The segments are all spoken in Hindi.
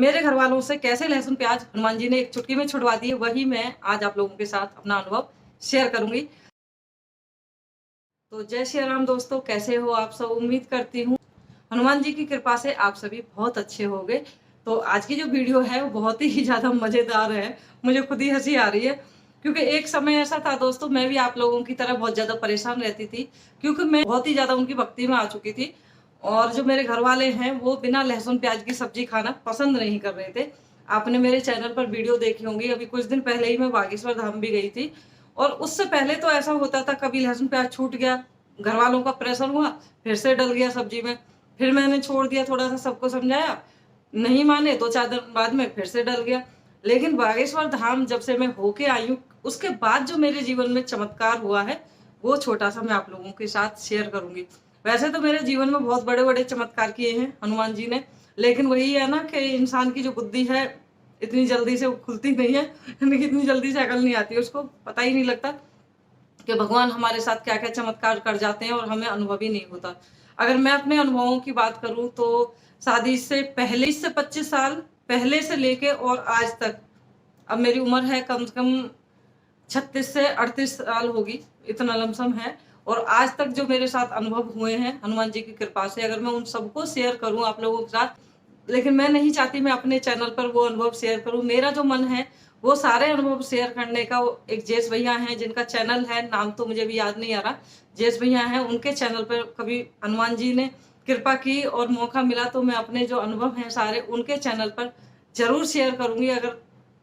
मेरे घर वालों से कैसे लहसुन प्याज हनुमान जी ने एक चुटकी में छुड़वा दिए, वही मैं आज आप लोगों के साथ अपना अनुभव शेयर करूंगी। तो जय श्री राम दोस्तों, कैसे हो आप सब? उम्मीद करती हूँ हनुमान जी की कृपा से आप सभी बहुत अच्छे होंगे। तो आज की जो वीडियो है वो बहुत ही ज्यादा मजेदार है। मुझे खुद ही हंसी आ रही है, क्योंकि एक समय ऐसा था दोस्तों, मैं भी आप लोगों की तरह बहुत ज्यादा परेशान रहती थी, क्योंकि मैं बहुत ही ज्यादा उनकी भक्ति में आ चुकी थी। और जो मेरे घर वाले हैं वो बिना लहसुन प्याज की सब्जी खाना पसंद नहीं कर रहे थे। आपने मेरे चैनल पर वीडियो देखी होंगी, अभी कुछ दिन पहले ही मैं बागेश्वर धाम भी गई थी। और उससे पहले तो ऐसा होता था, कभी लहसुन प्याज छूट गया, घर वालों का प्रेशर हुआ, फिर से डल गया सब्जी में, फिर मैंने छोड़ दिया, थोड़ा सा सबको समझाया, नहीं माने, 2-4 दिन बाद में फिर से डल गया। लेकिन बागेश्वर धाम जब से मैं होके आई हूँ, उसके बाद जो मेरे जीवन में चमत्कार हुआ है वो छोटा सा मैं आप लोगों के साथ शेयर करूंगी। वैसे तो मेरे जीवन में बहुत बड़े बड़े चमत्कार किए हैं हनुमान जी ने, लेकिन वही है ना कि इंसान की जो बुद्धि है इतनी जल्दी से वो खुलती नहीं है, यानी कि इतनी जल्दी से अकल नहीं आती, उसको पता ही नहीं लगता कि भगवान हमारे साथ क्या क्या चमत्कार कर जाते हैं और हमें अनुभव ही नहीं होता। अगर मैं अपने अनुभवों की बात करूं तो शादी से पहले से 25 साल पहले से लेके और आज तक, अब मेरी उम्र है कम से कम 36 से 38 साल होगी, इतना लमसम है। और आज तक जो मेरे साथ अनुभव हुए हैं हनुमान जी की कृपा से, अगर मैं उन सबको शेयर करूं आप लोगों के साथ, लेकिन मैं नहीं चाहती मैं अपने चैनल पर वो अनुभव शेयर करूं। मेरा जो मन है वो सारे अनुभव शेयर करने का, वो एक जेस भैया हैं जिनका चैनल है, नाम तो मुझे भी याद नहीं आ रहा, जेस भैया हैं, उनके चैनल पर कभी हनुमान जी ने कृपा की और मौका मिला तो मैं अपने जो अनुभव हैं सारे उनके चैनल पर जरूर शेयर करूंगी। अगर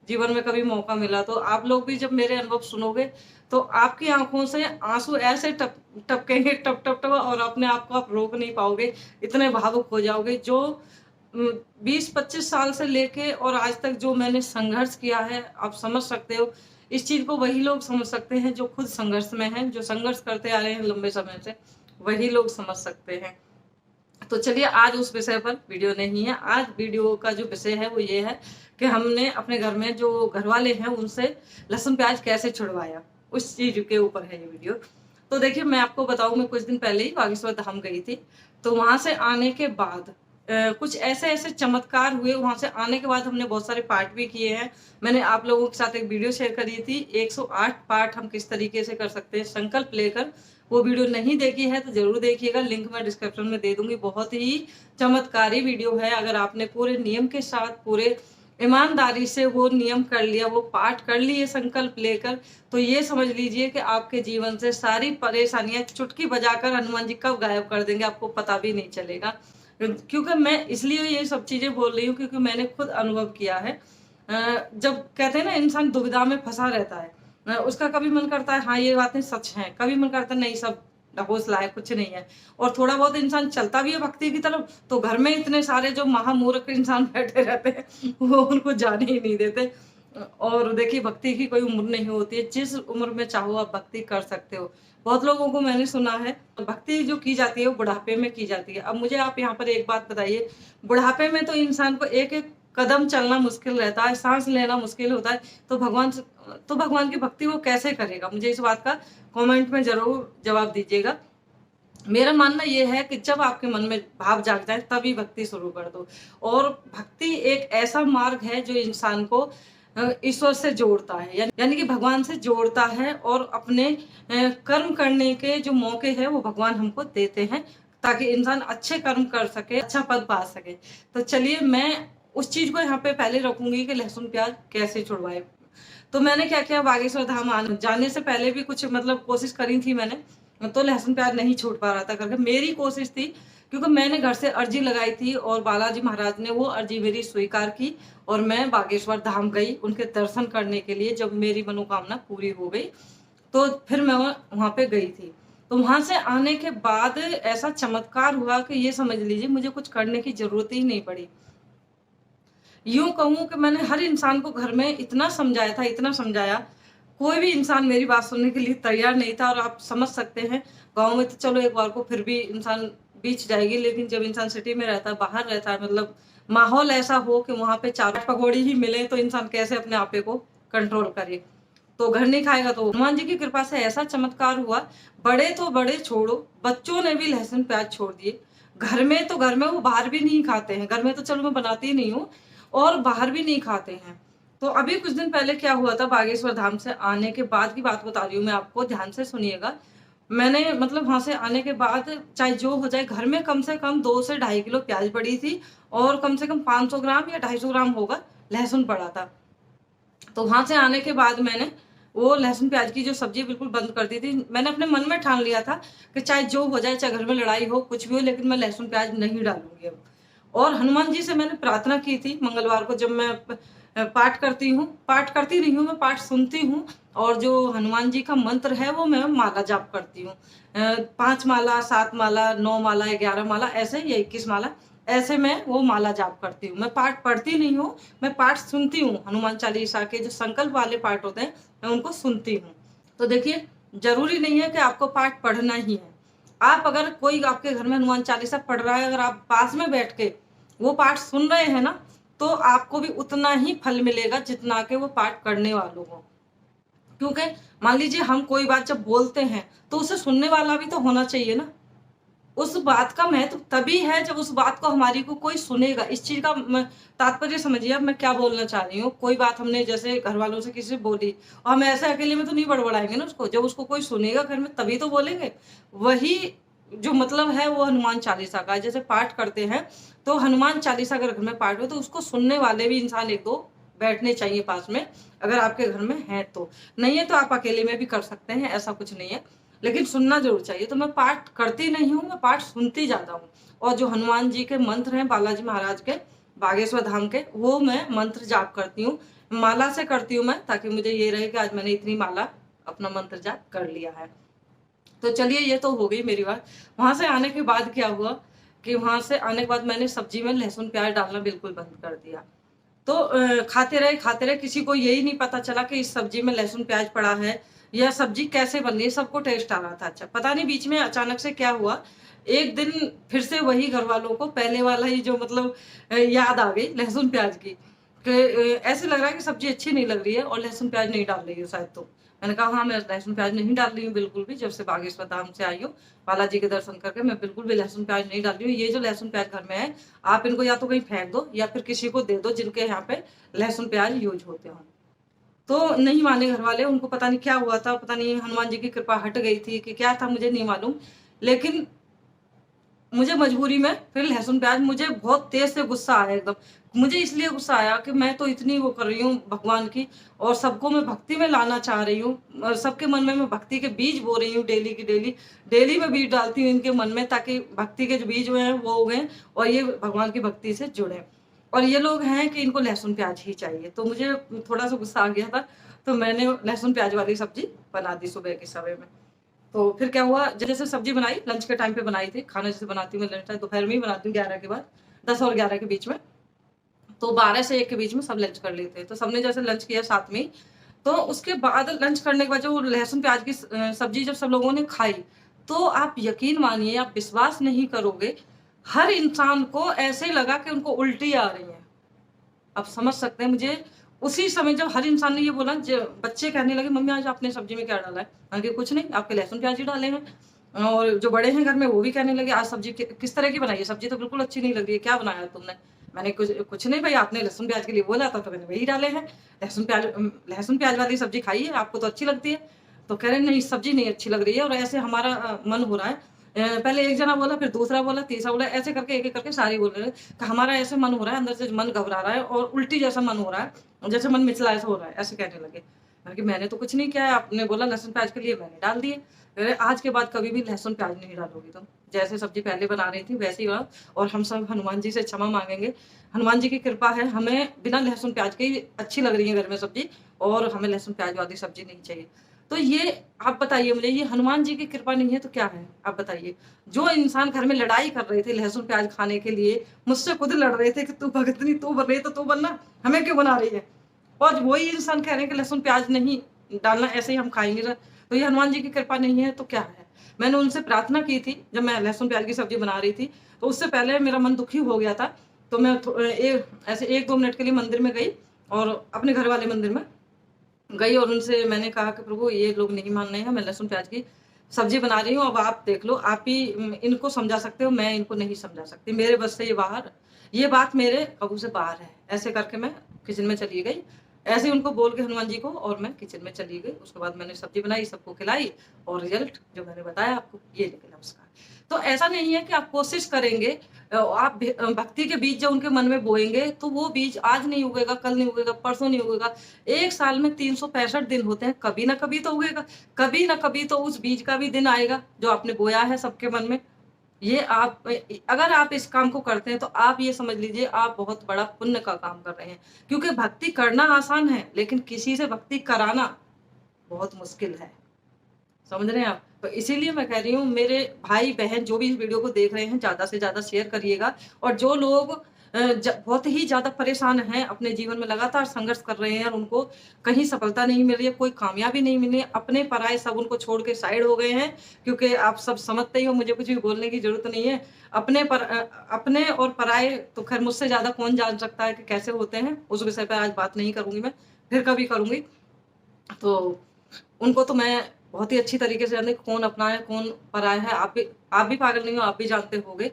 जीवन में कभी मौका मिला तो आप लोग भी जब मेरे अनुभव सुनोगे तो आपकी आंखों से आंसू ऐसे टपकेंगे, टप टप टप, और अपने आप को आप रोक नहीं पाओगे, इतने भावुक हो जाओगे। जो 20-25 साल से लेके और आज तक जो मैंने संघर्ष किया है, आप समझ सकते हो। इस चीज को वही लोग समझ सकते हैं जो खुद संघर्ष में हैं, जो संघर्ष करते आ रहे हैं लंबे समय से, वही लोग समझ सकते हैं। तो चलिए, आज उस विषय पर वीडियो नहीं है। आज वीडियो का जो विषय है वो ये है कि हमने अपने घर में जो घर वाले हैं उनसे लहसुन प्याज कैसे छुड़वाया, उस चीज के ऊपर है ये वीडियो। तो देखिए, मैं आपको बताऊं, मैं कुछ दिन पहले ही बागेश्वर धाम गई थी। तो वहां से आने के बाद कुछ ऐसे ऐसे चमत्कार हुए। वहां से आने के बाद हमने बहुत सारे पाठ भी किए हैं। मैंने आप लोगों के साथ एक वीडियो शेयर करी थी, 108 पाठ हम किस तरीके से कर सकते हैं संकल्प लेकर। वो वीडियो नहीं देखी है तो जरूर देखिएगा, लिंक मैं डिस्क्रिप्शन में दे दूंगी। बहुत ही चमत्कारी वीडियो है। अगर आपने पूरे नियम के साथ, पूरे ईमानदारी से वो नियम कर लिया, वो पाठ कर लिए संकल्प लेकर, तो ये समझ लीजिए कि आपके जीवन से सारी परेशानियां चुटकी बजाकर हनुमान जी कब गायब कर देंगे, आपको पता भी नहीं चलेगा। क्योंकि मैं इसलिए ये सब चीजें बोल रही हूँ क्योंकि मैंने खुद अनुभव किया है। जब कहते हैं ना इंसान दुविधा में फंसा रहता है, उसका कभी मन करता है हाँ ये बातें सच हैं, कभी मन करता है नहीं सब हौसला है, कुछ नहीं है। और थोड़ा बहुत इंसान चलता भी है भक्ति की तरफ, तो घर में इतने सारे जो महामूर्ख इंसान बैठे रहते हैं वो उनको जाने ही नहीं देते। और देखिए, भक्ति की कोई उम्र नहीं होती है, जिस उम्र में चाहो आप भक्ति कर सकते हो। बहुत लोगों को मैंने सुना है भक्ति जो की जाती है वो बुढ़ापे में की जाती है। अब मुझे आप यहाँ पर एक बात बताइए, बुढ़ापे में तो इंसान को एक एक कदम चलना मुश्किल रहता है, सांस लेना मुश्किल होता है, तो भगवान की भक्ति वो कैसे करेगा? मुझे इस बात का कमेंट में जरूर जवाब दीजिएगा। मेरा मानना यह है कि जब आपके मन में भाव जाग जाए तभी भक्ति शुरू कर दो। और भक्ति एक ऐसा मार्ग है जो इंसान को ईश्वर से जोड़ता है, यानी कि भगवान से जोड़ता है, और अपने कर्म करने के जो मौके हैं वो भगवान हमको देते हैं ताकि इंसान अच्छे कर्म कर सके, अच्छा पद पा सके। तो चलिए, मैं उस चीज को यहाँ पे पहले रखूंगी कि लहसुन प्याज कैसे छुड़वाए। तो मैंने क्या किया, बागेश्वर धाम जाने से पहले भी कुछ मतलब कोशिश करी थी मैंने, तो लहसुन प्याज नहीं छूट पा रहा था करके मेरी कोशिश थी, क्योंकि मैंने घर से अर्जी लगाई थी और बालाजी महाराज ने वो अर्जी मेरी स्वीकार की और मैं बागेश्वर धाम गई उनके दर्शन करने के लिए। जब मेरी मनोकामना पूरी हो गई तो फिर मैं वहां पे गई थी। तो वहां से आने के बाद ऐसा चमत्कार हुआ कि ये समझ लीजिए मुझे कुछ करने की जरूरत ही नहीं पड़ी। यूं कहूं कि मैंने हर इंसान को घर में इतना समझाया था, इतना समझाया, कोई भी इंसान मेरी बात सुनने के लिए तैयार नहीं था। और आप समझ सकते हैं, गांव में तो चलो एक बार को फिर भी इंसान बीच जाएगी, लेकिन जब इंसान सिटी में रहता है, बाहर रहता है, मतलब माहौल ऐसा हो कि वहां पे चार पकौड़ी ही मिले, तो इंसान कैसे अपने आपे को कंट्रोल करे? तो घर नहीं खाएगा। तो हनुमान जी की कृपा से ऐसा चमत्कार हुआ, बड़े तो बड़े छोड़ो, बच्चों ने भी लहसुन प्याज छोड़ दिए। घर में वो बाहर भी नहीं खाते हैं, घर में तो चलो मैं बनाती ही नहीं हूँ, और बाहर भी नहीं खाते हैं। तो अभी कुछ दिन पहले क्या हुआ था, बागेश्वर धाम से आने के बाद की बात बता रही हूँ मैं आपको, ध्यान से सुनिएगा। मैंने मतलब वहां से आने के बाद चाहे जो हो जाए, घर में कम से कम 2 से ढाई किलो प्याज पड़ी थी और कम से कम 500 ग्राम या 250 ग्राम होगा लहसुन पड़ा था। तो वहां से आने के बाद मैंने वो लहसुन प्याज की जो सब्जी बिल्कुल बंद कर दी थी। मैंने अपने मन में ठान लिया था कि चाहे जो हो जाए, चाहे घर में लड़ाई हो, कुछ भी हो, लेकिन मैं लहसुन प्याज नहीं डालूंगी अब। और हनुमान जी से मैंने प्रार्थना की थी मंगलवार को, जब मैं पाठ करती हूँ, पाठ करती नहीं हूँ मैं, पाठ सुनती हूँ। और जो हनुमान जी का मंत्र है वो मैं माला जाप करती हूँ, 5 माला, 7 माला, 9 माला, 11 माला, ऐसे या 21 माला, ऐसे मैं वो माला जाप करती हूँ। मैं पाठ पढ़ती नहीं हूँ, मैं पाठ सुनती हूँ। हनुमान चालीसा के जो संकल्प वाले पाठ होते हैं मैं उनको सुनती हूँ। तो देखिए, जरूरी नहीं है कि आपको पाठ पढ़ना ही है। आप अगर कोई आपके घर में हनुमान चालीसा पढ़ रहा है, अगर आप पास में बैठ के वो पाठ सुन रहे हैं ना, तो आपको भी उतना ही फल मिलेगा जितना के वो पाठ करने वालों को। क्योंकि मान लीजिए हम कोई बात जब बोलते हैं तो उसे सुनने वाला भी तो होना चाहिए ना। उस बात का महत्व तभी है जब उस बात को हमारी को कोई सुनेगा। इस चीज का तात्पर्य समझिए अब मैं क्या बोलना चाह रही हूँ। कोई बात हमने जैसे घर वालों से किसी से बोली, और हम ऐसे अकेले में तो नहीं बड़बड़ाएंगे ना उसको, जब उसको कोई सुनेगा घर में तभी तो बोलेंगे। वही जो मतलब है वो हनुमान चालीसा का, जैसे पाठ करते हैं तो हनुमान चालीसा अगर घर में पाठ हो तो उसको सुनने वाले भी इंसान 1-2 बैठने चाहिए पास में, अगर आपके घर में है तो। नहीं है तो आप अकेले में भी कर सकते हैं, ऐसा कुछ नहीं है, लेकिन सुनना जरूर चाहिए। तो मैं पाठ करती नहीं हूँ, मैं पाठ सुनती ज्यादा हूँ। और जो हनुमान जी के मंत्र हैं, बालाजी महाराज के, बागेश्वर धाम के, वो मैं मंत्र जाप करती हूँ। माला से करती हूँ मैं, ताकि मुझे ये रहे कि आज मैंने इतनी माला अपना मंत्र जाप कर लिया है। तो चलिए, ये तो हो गई मेरी बात। वहां से आने के बाद क्या हुआ कि वहां से आने के बाद मैंने सब्जी में लहसुन प्याज डालना बिल्कुल बंद कर दिया। तो खाते रहे, किसी को यही नहीं पता चला कि इस सब्जी में लहसुन प्याज पड़ा है या सब्जी कैसे बन रही है। सबको टेस्ट आ रहा था अच्छा। पता नहीं बीच में अचानक से क्या हुआ, एक दिन फिर से वही घर वालों को पहले वाला ही जो मतलब याद आ गई लहसुन प्याज की, कि ऐसे लग रहा है कि सब्जी अच्छी नहीं लग रही है और लहसुन प्याज नहीं डाल रही है शायद। तो मैंने कहा हाँ, मैं लहसुन प्याज नहीं डाल रही हूँ बिल्कुल भी। जब से बागेश्वर धाम से आई हूँ बालाजी के दर्शन करके, मैं बिल्कुल भी लहसुन प्याज नहीं डाल रही हूँ। ये जो लहसुन प्याज घर में है, आप इनको या तो कहीं फेंक दो या फिर किसी को दे दो जिनके यहाँ पे लहसुन प्याज यूज होते हो। तो नहीं माने घर वाले, उनको पता नहीं क्या हुआ था, पता नहीं हनुमान जी की कृपा हट गई थी कि क्या था, मुझे नहीं मालूम। लेकिन मुझे मजबूरी में फिर लहसुन प्याज, मुझे बहुत तेज से गुस्सा आया एकदम। मुझे इसलिए गुस्सा आया कि मैं तो इतनी वो कर रही हूँ भगवान की, और सबको मैं भक्ति में लाना चाह रही हूँ, सबके मन में मैं भक्ति के बीज बो रही हूँ, डेली की डेली डेली मैं बीज डालती हूँ इनके मन में, ताकि भक्ति के जो बीज हुए हैं वो उगें और ये भगवान की भक्ति से जुड़े। और ये लोग हैं कि इनको लहसुन प्याज ही चाहिए। तो मुझे थोड़ा सा गुस्सा आ गया था, तो मैंने लहसुन प्याज वाली सब्जी बना दी सुबह के समय में। तो फिर क्या हुआ, जैसे सब्जी बनाई, लंच के टाइम पे बनाई थी, खाना जैसे बनाती हूँ मैं लंच टाइम, दोपहर में ही बनाती हूँ 11 के बाद, 10 और 11 के बीच में। तो 12 से 1 के बीच में सब लंच कर लेते हैं। तो सबने जैसे लंच किया साथ में ही, तो उसके बाद लंच करने के बाद जो लहसुन प्याज की सब्जी जब सब लोगों ने खाई, तो आप यकीन मानिए, आप विश्वास नहीं करोगे, हर इंसान को ऐसे लगा कि उनको उल्टी आ रही है। आप समझ सकते हैं। मुझे उसी समय जब हर इंसान ने ये बोला, बच्चे कहने लगे मम्मी आज आपने सब्जी में क्या डाला है, मैंने कहा कुछ नहीं, आपके लहसुन प्याज ही डाले हैं। और जो बड़े हैं घर में वो भी कहने लगे आज सब्जी किस तरह की बनाई है, सब्जी तो बिल्कुल अच्छी नहीं लग रही है, क्या बनाया तुमने। मैंने कुछ नहीं भाई, आपने लहसुन प्याज के लिए बोला था तो मैंने वही डाले हैं। लहसुन प्याज वाली सब्जी खाई है, आपको तो अच्छी लगती है। तो कह रहे नहीं, सब्जी नहीं अच्छी लग रही है, और ऐसे हमारा मन हो रहा है। पहले एक जना बोला, फिर दूसरा बोला, तीसरा बोला, ऐसे करके एक एक करके सारे बोल रहे हैं कि हमारा ऐसे मन हो रहा है, अंदर से मन घबरा रहा है और उल्टी जैसा मन हो रहा है, जैसे मन मिचला ऐसा हो रहा है, ऐसे कहने लगे। मैंने तो कुछ नहीं किया है, आपने बोला लहसुन प्याज के लिए, मैंने डाल दिए। आज के बाद कभी भी लहसुन प्याज नहीं डालोगी तुम, जैसे सब्जी पहले बना रही थी वैसे ही बना। और हम सब हनुमान जी से क्षमा मांगेंगे। हनुमान जी की कृपा है, हमें बिना लहसुन प्याज के ही अच्छी लग रही है घर में सब्जी, और हमें लहसुन प्याज वाली सब्जी नहीं चाहिए। तो ये आप बताइए मुझे, ये हनुमान जी की कृपा नहीं है तो क्या है, आप बताइए। जो इंसान घर में लड़ाई कर रहे थे लहसुन प्याज खाने के लिए, मुझसे खुद लड़ रहे थे कि तू भगतनी, तू बन रही तो तू बनना, हमें क्यों बना रही है। और वही इंसान कह रहे हैं कि लहसुन प्याज नहीं डालना, ऐसे ही हम खाएंगे। तो ये हनुमान जी की कृपा नहीं है तो क्या है। मैंने उनसे प्रार्थना की थी जब मैं लहसुन प्याज की सब्जी बना रही थी, तो उससे पहले मेरा मन दुखी हो गया था। तो मैं ऐसे 1-2 मिनट के लिए मंदिर में गई, और अपने घर वाले मंदिर में गई, और उनसे मैंने कहा कि प्रभु ये लोग नहीं मान रहे हैं, मैं लहसुन प्याज की सब्जी बना रही हूँ, अब आप देख लो, आप ही इनको समझा सकते हो, मैं इनको नहीं समझा सकती, मेरे बस से ये बाहर, ये बात मेरे काबू से बाहर है। ऐसे करके मैं किचन में चली गई, ऐसे ही उनको बोल के हनुमान जी को, और मैं किचन में चली गई। उसके बाद मैंने सब्जी बनाई, सबको खिलाई, और रिजल्ट जो मैंने बताया आपको ये निकला उसका। तो ऐसा नहीं है कि आप कोशिश करेंगे, आप भक्ति के बीज जो उनके मन में बोएंगे तो वो बीज आज नहीं उगेगा, कल नहीं उगेगा, परसों नहीं उगेगा। एक साल में 365 दिन होते हैं, कभी ना कभी तो उगेगा, कभी ना कभी तो उस बीज का भी दिन आएगा जो आपने बोया है सबके मन में। ये आप, अगर आप इस काम को करते हैं तो आप ये समझ लीजिए आप बहुत बड़ा पुण्य का काम कर रहे हैं। क्योंकि भक्ति करना आसान है, लेकिन किसी से भक्ति कराना बहुत मुश्किल है। समझ रहे हैं आप? तो इसीलिए मैं कह रही हूँ, मेरे भाई बहन जो भी इस वीडियो को देख रहे हैं, ज्यादा से ज्यादा शेयर करिएगा। और जो लोग बहुत ही ज्यादा परेशान हैं, अपने जीवन में लगातार संघर्ष कर रहे हैं और उनको कहीं सफलता नहीं मिल रही है, कोई कामयाबी नहीं मिल रही है, अपने पराये सब उनको छोड़ के साइड हो गए हैं। क्योंकि आप सब समझते ही हो, मुझे कुछ भी बोलने की जरूरत नहीं है। अपने और पराये तो खैर मुझसे ज्यादा कौन जान सकता है कि कैसे होते हैं, उस विषय पर आज बात नहीं करूंगी, मैं फिर कभी करूंगी। तो उनको तो मैं बहुत ही अच्छी तरीके से जानती हूँ, कौन अपना है कौन पराया है। आप भी पागल नहीं हो, आप भी जानते होंगे।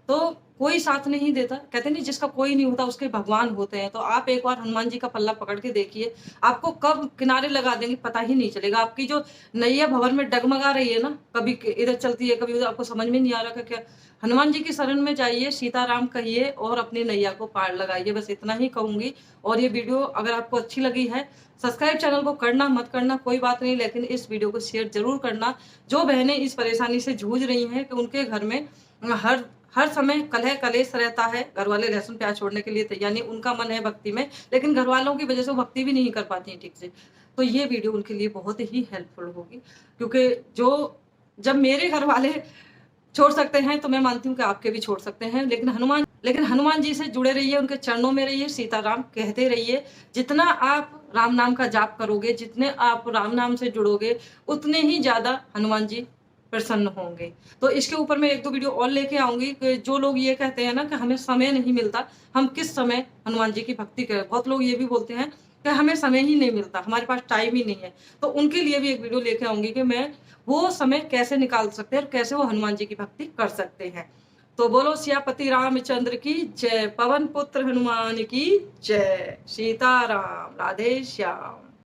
तो कोई साथ नहीं देता, कहते नहीं जिसका कोई नहीं होता उसके भगवान होते हैं। तो आप एक बार हनुमान जी का पल्ला पकड़ के देखिए, आपको कब किनारे लगा देंगे पता ही नहीं चलेगा। आपकी जो नैया भवन में डगमगा रही है ना, कभी इधर चलती है कभी उधर, आपको समझ में नहीं आ रहा क्या। हनुमान जी की शरण में जाइए, सीताराम कहिए और अपनी नैया को पार लगाइए, बस इतना ही कहूंगी। और ये वीडियो अगर आपको अच्छी लगी है, सब्सक्राइब चैनल को करना मत करना कोई बात नहीं, लेकिन इस वीडियो को शेयर जरूर करना। जो बहनें इस परेशानी से जूझ रही हैं कि उनके घर में हर समय कलह कलेश रहता है, घर वाले लहसुन प्याज छोड़ने के लिए तैयार नहीं, उनका मन है भक्ति में, लेकिन घर वालों की वजह से वो भक्ति भी नहीं कर पाती है ठीक से। तो ये वीडियो उनके लिए बहुत ही हेल्पफुल होगी। क्योंकि जब मेरे घर वाले छोड़ सकते हैं तो मैं मानती हूँ कि आपके भी छोड़ सकते हैं। लेकिन हनुमान जी से जुड़े रहिए, उनके चरणों में रहिए, सीताराम कहते रहिए। जितना आप राम नाम का जाप करोगे, जितने आप राम नाम से जुड़ोगे, उतने ही ज्यादा हनुमान जी प्रसन्न होंगे। तो इसके ऊपर मैं 1-2 वीडियो और लेके आऊंगी कि जो लोग ये कहते हैं ना कि हमें समय नहीं मिलता, हम किस समय हनुमान जी की भक्ति करें। बहुत लोग ये भी बोलते हैं कि हमें समय ही नहीं मिलता, हमारे पास टाइम ही नहीं है। तो उनके लिए भी एक वीडियो लेके आऊंगी कि मैं वो समय कैसे निकाल सकते हैं और कैसे वो हनुमान जी की भक्ति कर सकते हैं। तो बोलो सियापति रामचंद्र की जय, पवन पुत्र हनुमान की जय, सीताराम, राधे श्याम।